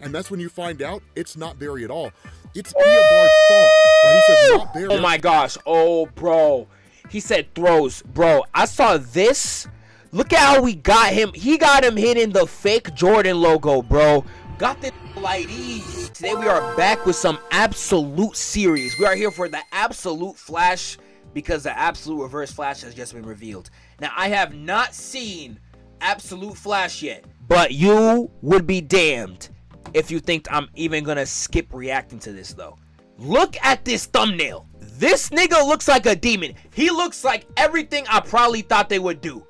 And that's when you find out it's not Barry at all. It's Eobard Thawne. Right? He says not Barry. Oh my gosh. Oh, bro. He said throws. Bro, I saw this. Look at how we got him. He got him hitting the fake Jordan logo, bro. Got the like these. Today we are back with some absolute series. We are here for the absolute flash because the absolute reverse flash has just been revealed. Now, I have not seen absolute flash yet, but you would be damned if you think I'm even gonna skip reacting to this though. Look at this thumbnail. This nigga looks like a demon. He looks like everything I probably thought they would do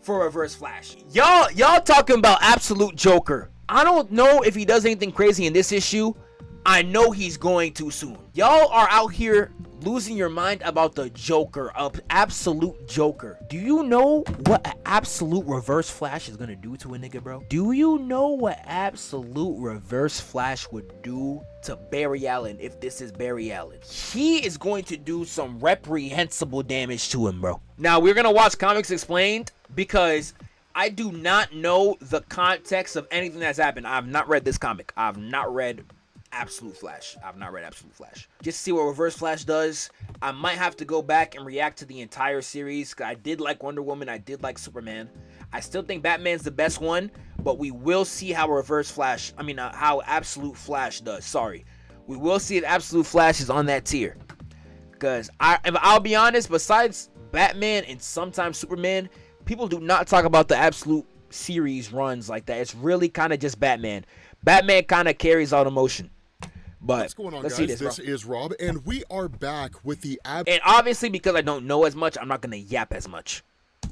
for reverse flash. Y'all talking about absolute Joker. I don't know if he does anything crazy in this issue. I know he's going to soon. Y'all are out here losing your mind about the Joker, absolute Joker. Do you know what an absolute reverse flash is gonna do to a nigga, bro? Do you know what absolute reverse flash would do to Barry Allen if this is Barry Allen? He is going to do some reprehensible damage to him, bro. Now, we're gonna watch Comics Explained because I do not know the context of anything that's happened. I've not read this comic. I've not read Absolute Flash. I've not read Absolute Flash. Just to see what Reverse Flash does. I might have to go back and react to the entire series. I did like Wonder Woman. I did like Superman. I still think Batman's the best one, but we will see how how Absolute Flash does. Sorry. We will see if Absolute Flash is on that tier. Because I'll be honest, besides Batman and sometimes Superman, people do not talk about the Absolute series runs like that. It's really kind of just Batman. Batman kind of carries all the motion. But what's going on, let's guys? see this is Rob, and we are back with the and obviously, because I don't know as much, I'm not going to yap as much.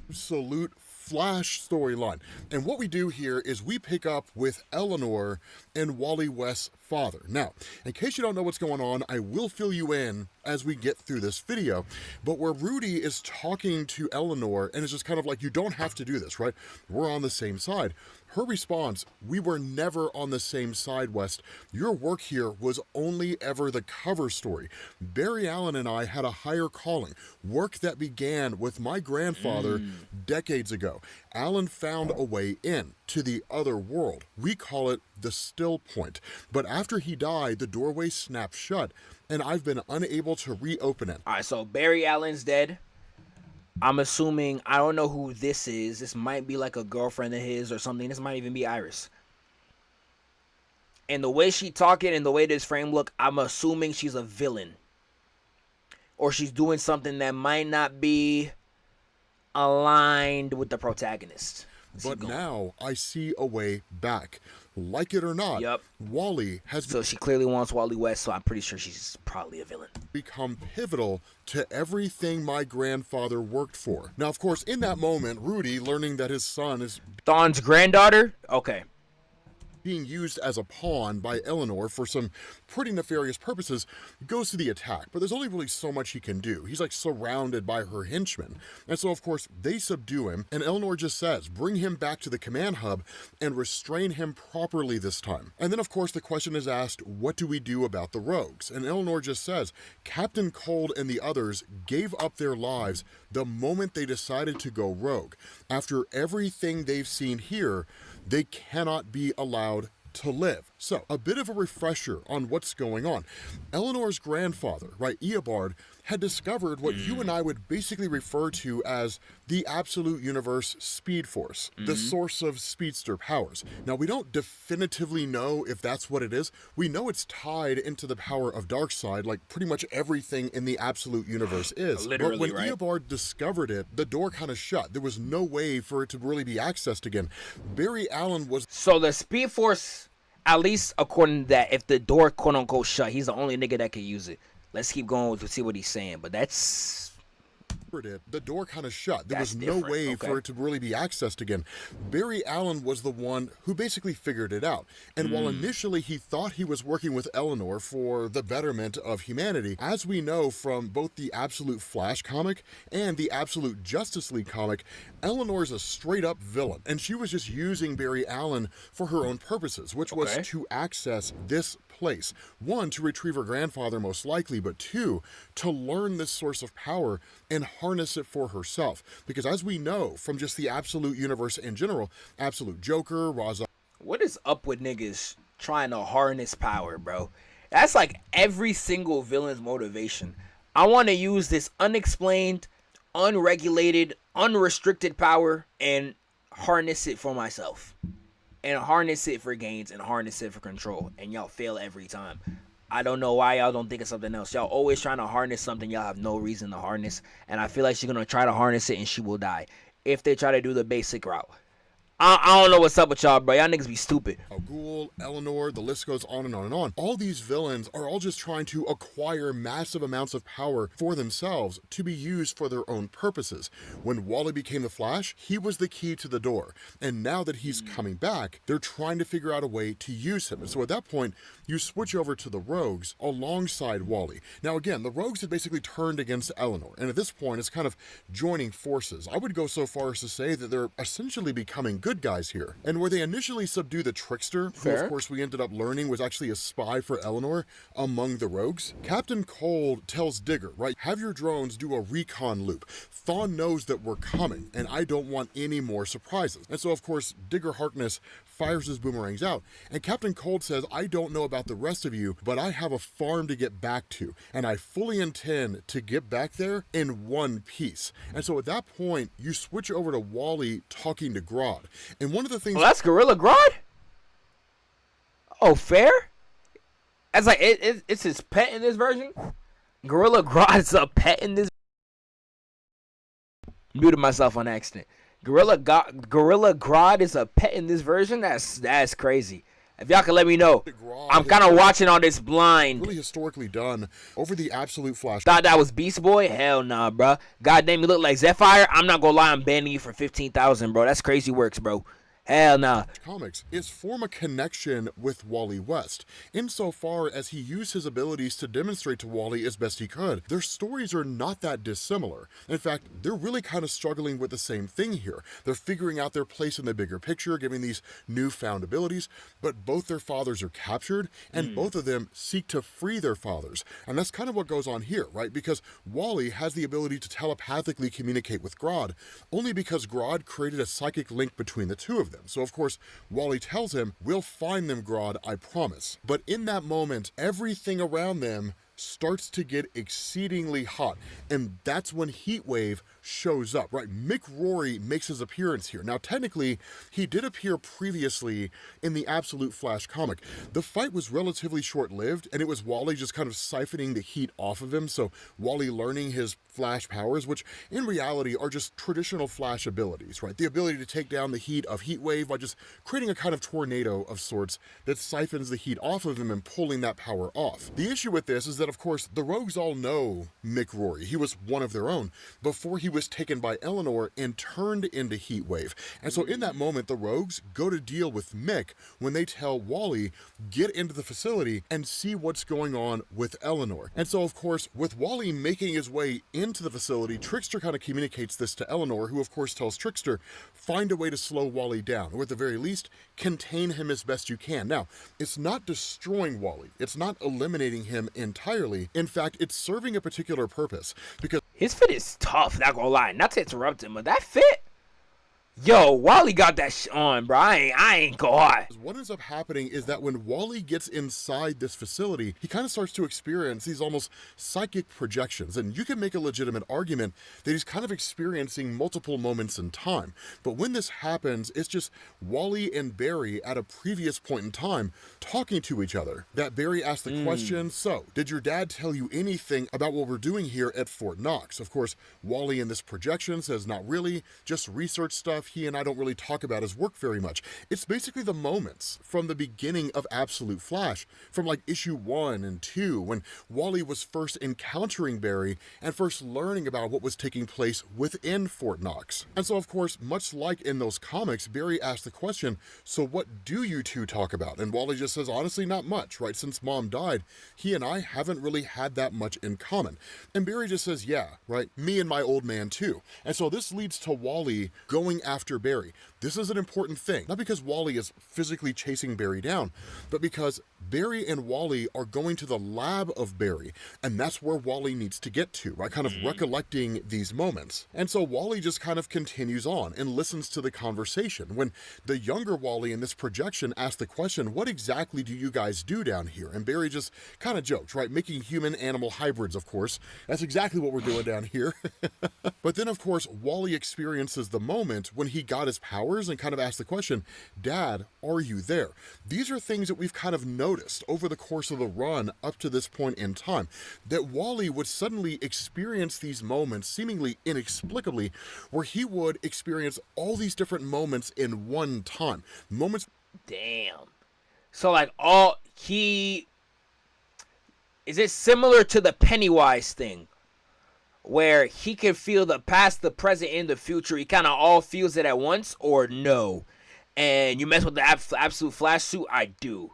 Absolute Flash storyline. And what we do here is we pick up with Eleanor and Wally West's father. Now, in case you don't know what's going on, I will fill you in as we get through this video. But where Rudy is talking to Eleanor, and it's just kind of like, you don't have to do this, right? We're on the same side. Her response, we were never on the same side, West. Your work here was only ever the cover story. Barry Allen and I had a higher calling, work that began with my grandfather decades ago. Allen found a way in to the other world. We call it the still point. But after he died, the doorway snapped shut, and I've been unable to reopen it. All right, so Barry Allen's dead. I'm assuming, I don't know who this is. This might be like a girlfriend of his or something. This might even be Iris. And the way she talking and the way this frame look, I'm assuming she's a villain. Or she's doing something that might not be aligned with the protagonist. But now I see a way back. Like it or not, yep. Wally has... So she clearly wants Wally West, so I'm pretty sure she's probably a villain. ...become pivotal to everything my grandfather worked for. Now, of course, in that moment, Rudy, learning that his son is... Thawne's granddaughter? Okay. ...being used as a pawn by Eleanor for some pretty nefarious purposes, goes to the attack. But there's only really so much he can do. He's like surrounded by her henchmen. And so, of course, they subdue him, and Eleanor just says, bring him back to the command hub and restrain him properly this time. And then, of course, the question is asked, what do we do about the rogues? And Eleanor just says, Captain Cold and the others gave up their lives the moment they decided to go rogue. After everything they've seen here, they cannot be allowed to live. So, a bit of a refresher on what's going on. Eleanor's grandfather, right, Eobard, had discovered what you and I would basically refer to as the Absolute Universe Speed Force, the source of speedster powers. Now, we don't definitively know if that's what it is. We know it's tied into the power of Darkseid, like pretty much everything in the Absolute Universe is. Literally, but when right? Eobard discovered it, the door kind of shut. There was no way for it to really be accessed again. Barry Allen was... So the Speed Force, at least according to that, if the door quote-unquote shut, he's the only nigga that can use it. Let's keep going to see what he's saying, but that's... The door kind of shut. There was no way for it to really be accessed again. Barry Allen was the one who basically figured it out. And while initially he thought he was working with Eleanor for the betterment of humanity, as we know from both the Absolute Flash comic and the Absolute Justice League comic, Eleanor's a straight up villain. And she was just using Barry Allen for her own purposes, which was to access this place. One, to retrieve her grandfather most likely, but two, to learn this source of power and harness it for herself. Because as we know from just the Absolute Universe in general, Absolute Joker, Raza... What is up with niggas trying to harness power, bro. That's like every single villain's motivation. I want to use this unexplained, unregulated, unrestricted power and harness it for myself. And harness it for gains and harness it for control. And y'all fail every time. I don't know why y'all don't think of something else. Y'all always trying to harness something y'all have no reason to harness. And I feel like she's going to try to harness it and she will die. If they try to do the basic route. I don't know what's up with y'all, bro. Y'all niggas be stupid. Ghoul, Eleanor, the list goes on and on and on. All these villains are all just trying to acquire massive amounts of power for themselves to be used for their own purposes. When Wally became the Flash, he was the key to the door. And now that he's coming back, they're trying to figure out a way to use him. And so at that point, you switch over to the Rogues alongside Wally. Now again, the Rogues had basically turned against Eleanor. And at this point, it's kind of joining forces. I would go so far as to say that they're essentially becoming good guys here. And where they initially subdue the Trickster, who of course we ended up learning was actually a spy for Eleanor among the Rogues, Captain Cold tells Digger, right, have your drones do a recon loop. Thawne knows that we're coming, and I don't want any more surprises. And so of course, Digger Harkness fires his boomerangs out, and Captain Cold says, I don't know about the rest of you, but I have a farm to get back to, and I fully intend to get back there in one piece. And so at that point, you switch over to Wally talking to Grodd. And one of the things... Oh, that's Gorilla Grodd? Oh, fair? That's like, it's his pet in this version? Gorilla Grodd's a pet in this... Muted myself on accident. Gorilla Grodd is a pet in this version? That's crazy. If y'all can let me know. I'm kind of watching all this blind. Really historically done over the Absolute Flash. Thought that was Beast Boy? Hell nah, bro. Goddamn, you look like ZEPHFIRE. I'm not gonna lie, I'm banning you for 15,000, bro. That's crazy works, bro. Hell nah. Comics is form a connection with Wally West, insofar as he used his abilities to demonstrate to Wally as best he could. Their stories are not that dissimilar. In fact, they're really kind of struggling with the same thing here. They're figuring out their place in the bigger picture, giving these newfound abilities, but both their fathers are captured, and both of them seek to free their fathers. And that's kind of what goes on here, right? Because Wally has the ability to telepathically communicate with Grodd, only because Grodd created a psychic link between the two of them. So of course, Wally tells him, we'll find them, Grodd, I promise. But in that moment, everything around them starts to get exceedingly hot. And that's when Heatwave shows up, right? Mick Rory makes his appearance here. Now, technically, he did appear previously in the Absolute Flash comic. The fight was relatively short-lived, and it was Wally just kind of siphoning the heat off of him, so Wally learning his Flash powers, which in reality are just traditional Flash abilities, right? The ability to take down the heat of Heatwave by just creating a kind of tornado of sorts that siphons the heat off of him and pulling that power off. The issue with this is that, of course, the Rogues all know Mick Rory. He was one of their own before he was taken by Eleanor and turned into Heatwave. And so in that moment, the Rogues go to deal with Mick when they tell Wally, get into the facility and see what's going on with Eleanor. And so, of course, with Wally making his way into the facility, Trickster kind of communicates this to Eleanor, who of course tells Trickster, find a way to slow Wally down, or at the very least, contain him as best you can. Now, it's not destroying Wally. It's not eliminating him entirely. In fact, it's serving a particular purpose, because his fit is tough, not gonna lie. Not to interrupt him, but that fit, yo, Wally got that shit on, bro. I ain't gonna lie. What ends up happening is that when Wally gets inside this facility, he kind of starts to experience these almost psychic projections. And you can make a legitimate argument that he's kind of experiencing multiple moments in time. But when this happens, it's just Wally and Barry at a previous point in time talking to each other. That Barry asked the question, so, did your dad tell you anything about what we're doing here at Fort Knox? Of course, Wally in this projection says, not really, just research stuff. He and I don't really talk about his work very much. It's basically the moments from the beginning of Absolute Flash, from like issue 1 and 2, when Wally was first encountering Barry and first learning about what was taking place within Fort Knox. And so, of course, much like in those comics, Barry asked the question, so what do you two talk about? And Wally just says, honestly, not much, right? Since Mom died, he and I haven't really had that much in common. And Barry just says, yeah, right? Me and my old man too. And so this leads to Wally going after Barry. This is an important thing, not because Wally is physically chasing Barry down, but because Barry and Wally are going to the lab of Barry, and that's where Wally needs to get to, right? Kind of recollecting these moments. And so Wally just kind of continues on and listens to the conversation. When the younger Wally in this projection asks the question, what exactly do you guys do down here? And Barry just kind of jokes, right? Making human-animal hybrids, of course. That's exactly what we're doing down here. But then, of course, Wally experiences the moment when he got his powers and kind of asked the question, Dad, are you there? These are things that we've kind of noticed over the course of the run up to this point in time, that Wally would suddenly experience these moments, seemingly inexplicably, where he would experience all these different moments in one time. Moments. Damn. So like is it similar to the Pennywise thing, where he can feel the past, the present, and the future? He kind of all feels it at once, or no? And you mess with the absolute flash suit? I do.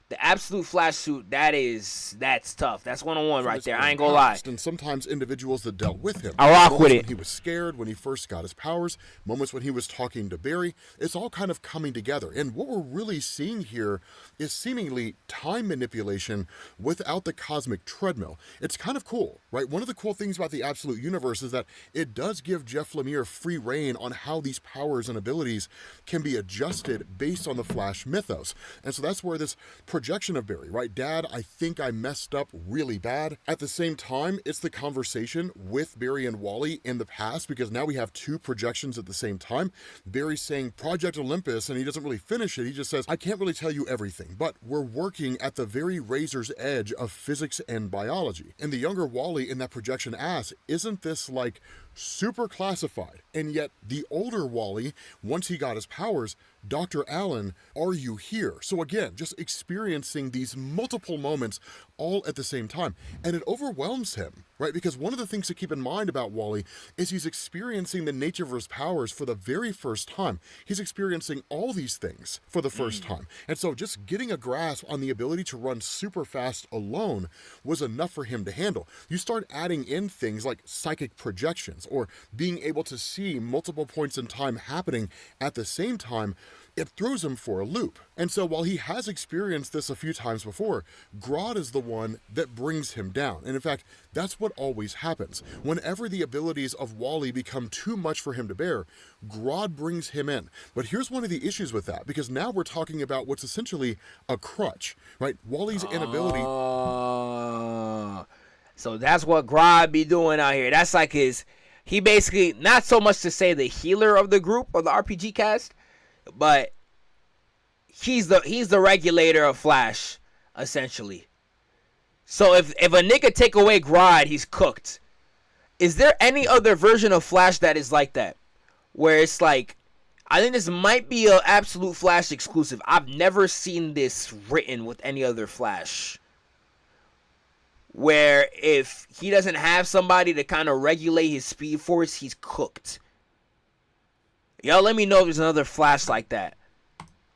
The absolute flash suit, that's tough. That's one-on-one right there. I ain't gonna lie. And sometimes individuals that dealt with him. I rock with it. When he was scared, when he first got his powers, moments when he was talking to Barry, it's all kind of coming together. And what we're really seeing here is seemingly time manipulation without the cosmic treadmill. It's kind of cool, right? One of the cool things about the Absolute Universe is that it does give Jeff Lemire free reign on how these powers and abilities can be adjusted based on the Flash mythos. And so that's where this projection of Barry, right? Dad, I think I messed up really bad. At the same time, it's the conversation with Barry and Wally in the past, because now we have two projections at the same time. Barry's saying Project Olympus, and he doesn't really finish it. He just says, I can't really tell you everything, but we're working at the very razor's edge of physics and biology. And the younger Wally in that projection asks, isn't this like super classified? And yet the older Wally, once he got his powers, Dr. Allen, are you here? So again, just experiencing these multiple moments all at the same time. And it overwhelms him, right? Because one of the things to keep in mind about Wally is he's experiencing the nature of his powers for the very first time. He's experiencing all these things for the first time. And so just getting a grasp on the ability to run super fast alone was enough for him to handle. You start adding in things like psychic projections or being able to see multiple points in time happening at the same time, it throws him for a loop. And so while he has experienced this a few times before, Grodd is the one that brings him down. And in fact, that's what always happens. Whenever the abilities of Wally become too much for him to bear, Grodd brings him in. But here's one of the issues with that, because now we're talking about what's essentially a crutch, right? Wally's inability. So that's what Grodd be doing out here. That's like he basically, not so much to say the healer of the group or the RPG cast, but he's the regulator of Flash, essentially. So if a nigga take away Grodd, he's cooked. Is there any other version of Flash that is like that? Where it's like, I think this might be an Absolute Flash exclusive. I've never seen this written with any other Flash. Where if he doesn't have somebody to kind of regulate his speed force, he's cooked. Y'all let me know if there's another Flash like that.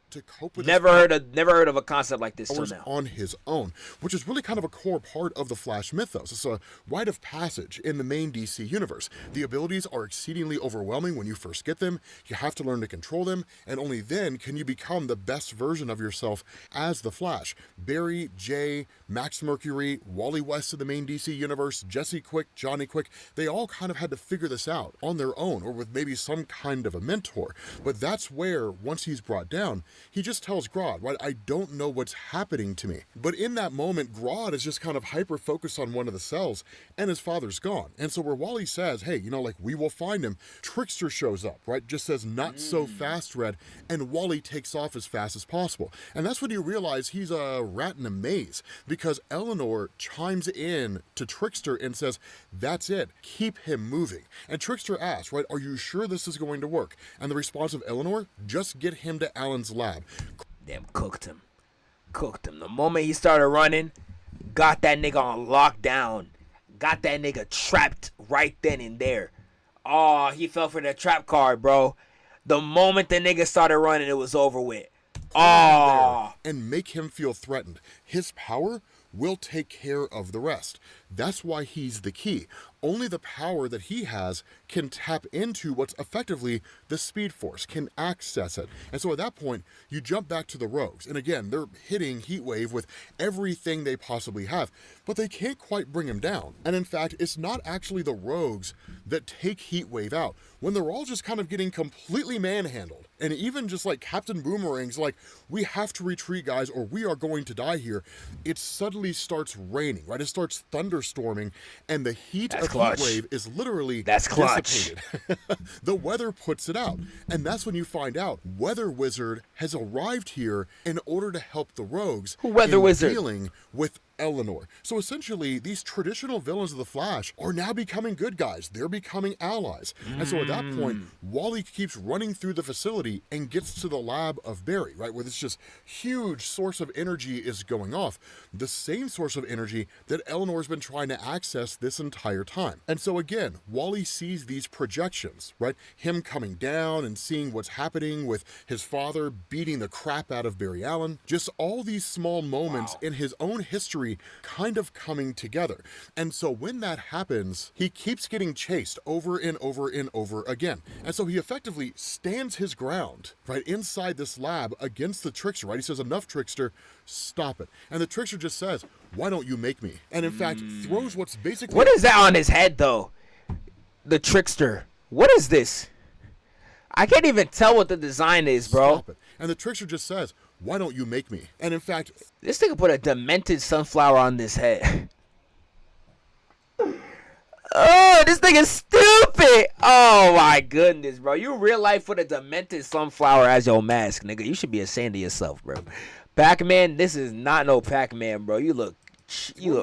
To cope with never heard of a concept like this till now. On his own, which is really kind of a core part of the Flash mythos. It's a rite of passage in the main DC universe. The abilities are exceedingly overwhelming when you first get them. You have to learn to control them, and only then can you become the best version of yourself as the Flash. Barry, Jay, Max Mercury, Wally West of the main DC universe, Jesse Quick, Johnny Quick, they all kind of had to figure this out on their own, or with maybe some kind of a mentor. But that's where, once he's brought down, he just tells Grodd, right, I don't know what's happening to me. But in that moment, Grodd is just kind of hyper-focused on one of the cells, and his father's gone. And so where Wally says, hey, like, we will find him, Trickster shows up, right, just says, not so fast, Red, and Wally takes off as fast as possible. And that's when you realize he's a rat in a maze, because Eleanor chimes in to Trickster and says, that's it, keep him moving. And Trickster asks, right, are you sure this is going to work? And the response of Eleanor, just get him to Alan's lab. Damn, cooked him. The moment he started running, got that nigga on lockdown. Got that nigga trapped right then and there. Oh, he fell for the trap card, bro. The moment the nigga started running, it was over with. Oh. And make him feel threatened. His power will take care of the rest. That's why he's the key. Only the power that he has can tap into what's effectively the Speed Force, can access it. And so at that point, you jump back to the Rogues. And again, they're hitting Heatwave with everything they possibly have, but they can't quite bring him down. And in fact, it's not actually the Rogues that take Heatwave out, when they're all just kind of getting completely manhandled. And even just like Captain Boomerang's like, we have to retreat, guys, or we are going to die here. It suddenly starts raining, right? It starts thunderstorming, and the heat of Heatwave is literally dissipated. The weather puts it out. And that's when you find out Weather Wizard has arrived here in order to help the Rogues dealing with Eleanor. So essentially, these traditional villains of the Flash are now becoming good guys. They're becoming allies. And so at that point, Wally keeps running through the facility and gets to the lab of Barry, right, where this just huge source of energy is going off. The same source of energy that Eleanor's been trying to access this entire time. And so again, Wally sees these projections, right? Him coming down and seeing what's happening with his father beating the crap out of Barry Allen. Just all these small moments in his own history kind of coming together. And so when that happens, he keeps getting chased over and over and over again. And so he effectively stands his ground, right, inside this lab against the Trickster, right? He says, enough, Trickster, stop it. And the Trickster just says, why don't you make me? And in fact, throws what's basically... What is that on his head, though? The Trickster. What is this? I can't even tell what the design is, bro. Stop it. And the Trickster just says, why don't you make me? And in fact... This nigga put a demented sunflower on this head. Oh, this nigga's stupid. Oh, my goodness, bro. You real life put a demented sunflower as your mask, nigga. You should be ashamed of yourself, bro. Pac-Man, this is not no Pac-Man, bro. You look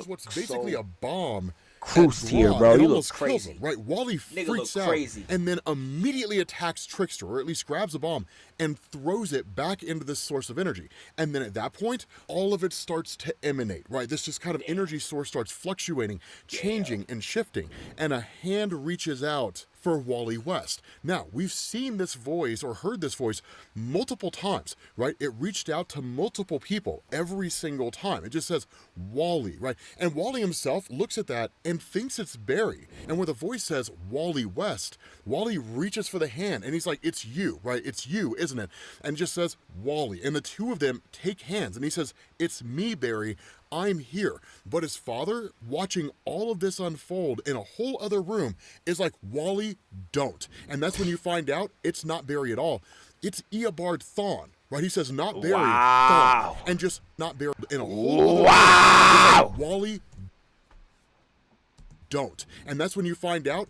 what's basically a bomb. Cruised here, bro. You look crazy. Him, right? Wally freaks out and then immediately attacks Trickster, or at least grabs a bomb and throws it back into this source of energy. And then at that point, all of it starts to emanate, right? This just kind of energy source starts fluctuating, changing, and shifting. And a hand reaches out for Wally West. Now, we've seen this voice or heard this voice multiple times, right? It reached out to multiple people every single time. It just says Wally, right? And Wally himself looks at that and thinks it's Barry. And where the voice says Wally West, Wally reaches for the hand and he's like, it's you, right? It's you, isn't it? And just says Wally. And the two of them take hands and he says, it's me, Barry. I'm here. But his father, watching all of this unfold in a whole other room, is like, Wally, don't. And that's when you find out it's not Barry at all. It's Eobard Thawne, right? He says, not Barry, Thawne. And just not Barry in a whole other room. Like, Wally, don't. And that's when you find out.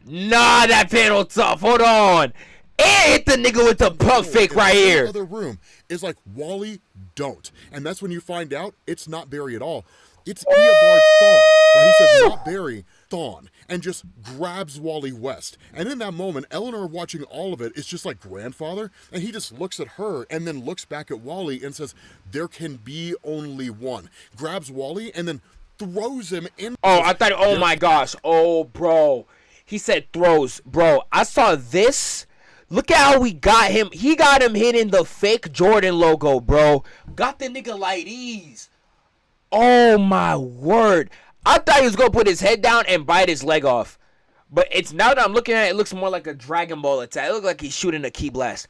Nah, that panel tough. Hold on. And hit the nigga with the pump fake right here. The other room is like, Wally, don't. And that's when you find out it's not Barry at all. It's Eobard Thawne. Right? He says, not Barry, Thawne. And just grabs Wally West. And in that moment, Eleanor, watching all of it, is just like, grandfather? And he just looks at her and then looks back at Wally and says, there can be only one. Grabs Wally and then throws him in. Oh, I thought, oh my gosh. Oh, bro. He said throws. Bro, I saw this. Look at how we got him. He got him hitting the fake Jordan logo, bro. Got the nigga like these. Oh, my word. I thought he was going to put his head down and bite his leg off. But it's now that I'm looking at it, it looks more like a Dragon Ball attack. It looks like he's shooting a key blast.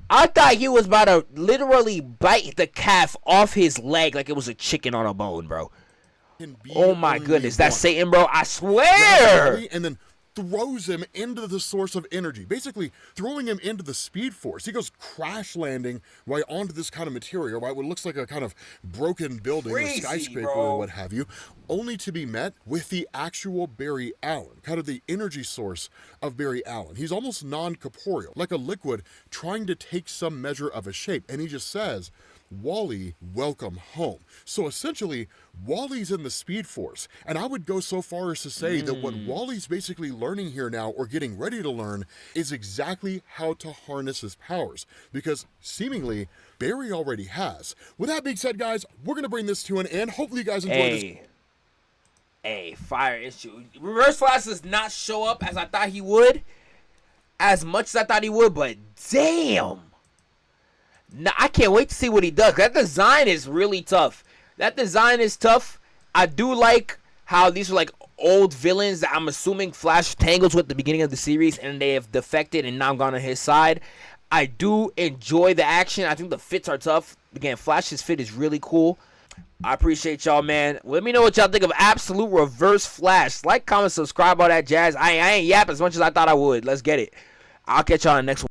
I thought he was about to literally bite the calf off his leg like it was a chicken on a bone, bro. Oh, my goodness. That's Satan, bro. I swear. And then throws him into the source of energy, basically throwing him into the Speed Force. He goes crash landing right onto this kind of material, right? What looks like a kind of broken building, or skyscraper, or what have you, only to be met with the actual Barry Allen, kind of the energy source of Barry Allen. He's almost non-corporeal, like a liquid trying to take some measure of a shape. And he just says, Wally, welcome home. So essentially, Wally's in the Speed Force. And I would go so far as to say that what Wally's basically learning here now, or getting ready to learn, is exactly how to harness his powers. Because seemingly, Barry already has. With that being said, guys, we're going to bring this to an end. Hopefully you guys enjoyed this. Hey, fire issue. Reverse Flash does not show up as I thought he would. As much as I thought he would, but damn. Nah, I can't wait to see what he does. That design is really tough. That design is tough. I do like how these are like old villains that I'm assuming Flash tangles with at the beginning of the series, and they have defected and now gone on his side. I do enjoy the action. I think the fits are tough. Again, Flash's fit is really cool. I appreciate y'all, man. Let me know what y'all think of Absolute Reverse Flash. Like, comment, subscribe, all that jazz. I ain't yap as much as I thought I would. Let's get it. I'll catch y'all on the next one.